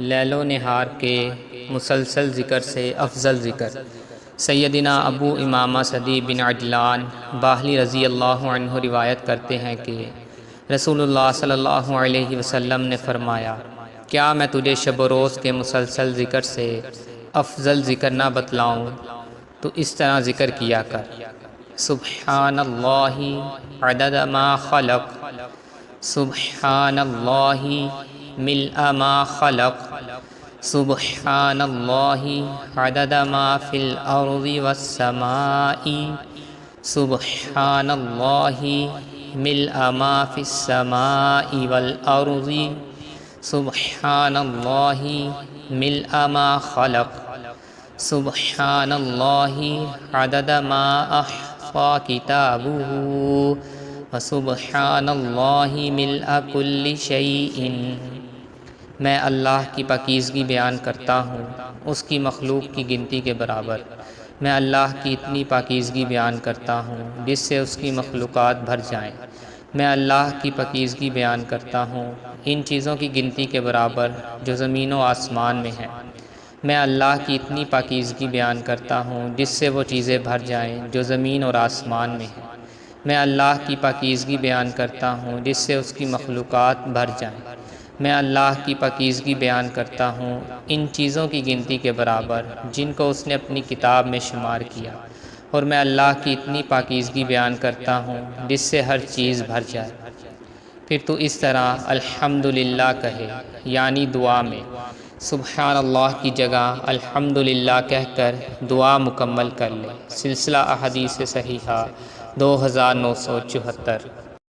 لیل و نہار کے مسلسل ذکر سے افضل ذکر۔ سیدنا ابو امامہ صدی بن عجلان باہلی رضی اللہ عنہ روایت کرتے ہیں کہ رسول اللہ صلی اللہ علیہ وسلم نے فرمایا، کیا میں تجھے شب و روز کے مسلسل ذکر سے افضل ذکر نہ بتلاؤں؟ تو اس طرح ذکر کیا کر: سبحان اللہ عدد ما خلق، سبحان اللہ ملء ما خلق، سبحان اللہ عدد ما فی الارض والسماء، سبحان اللہ ملء ما فی السماء والارض، سبحان اللہ ملء ما خلق، سبحان اللہ عدد ما احصى کتابہ، وسبحان اللہ ملء کل شیء۔ میں اللہ کی پاکیزگی بیان کرتا ہوں اس کی مخلوق کی گنتی کے برابر۔ میں اللہ کی اتنی پاکیزگی بیان کرتا ہوں جس سے اس کی مخلوقات بھر جائیں۔ میں اللہ کی پاکیزگی بیان کرتا ہوں ان چیزوں کی گنتی کے برابر جو زمین و آسمان میں ہیں۔ میں اللہ کی اتنی پاکیزگی بیان کرتا ہوں جس سے وہ چیزیں بھر جائیں جو زمین اور آسمان میں ہیں۔ میں اللہ کی پاکیزگی بیان کرتا ہوں جس سے اس کی مخلوقات بھر جائیں۔ میں اللہ کی پاکیزگی بیان کرتا ہوں ان چیزوں کی گنتی کے برابر جن کو اس نے اپنی کتاب میں شمار کیا، اور میں اللہ کی اتنی پاکیزگی بیان کرتا ہوں جس سے ہر چیز بھر جائے۔ پھر تو اس طرح الحمدللہ کہے، یعنی دعا میں سبحان اللہ کی جگہ الحمدللہ کہہ کر دعا مکمل کر لے۔ سلسلہ احادیث صحیحہ 2974۔